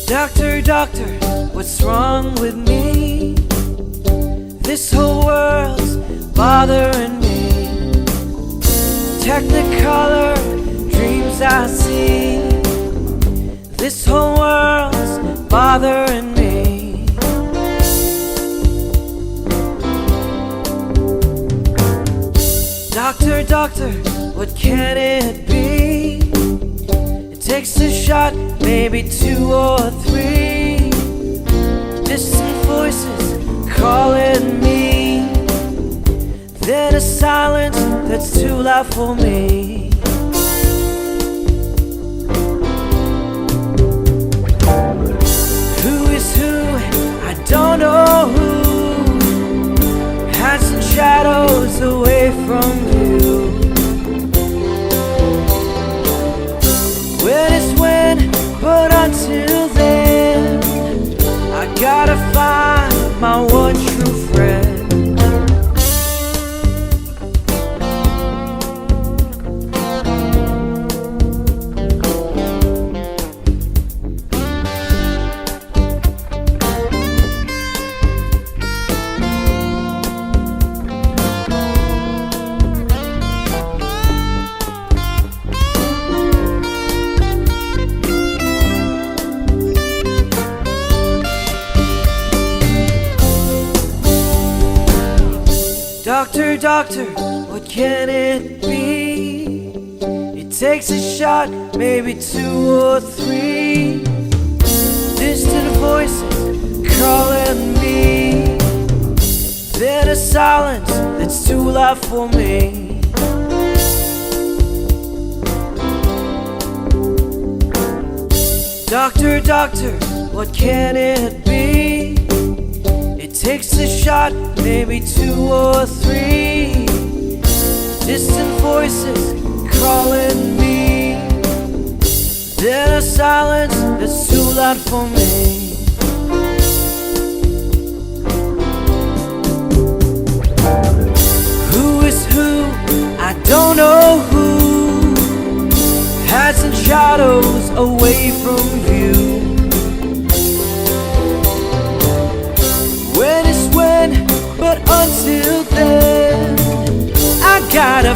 Doctor, doctor, what's wrong with me? This whole world's bothering me. Technicolor dreams I see. This whole world's bothering me. Doctor, doctor, what can it be? It takes a shot, maybe 2 or 3. Distant voices calling me, then a silence that's too loud for me. Who is who? I don't know who. Hats and shadows away from you. When is when, but until then, I gotta find my one true friend. Doctor, doctor, what can it be? It takes a shot, maybe 2 or 3. Distant voices calling me, then a silence that's too loud for me. Doctor, doctor, what can it be? It takes a shot, maybe 2 or 3. Distant voices calling me, then a silence that's too loud for me. Who is who? I don't know who. Hats and shadows away from you. When is when, but until then, I gotta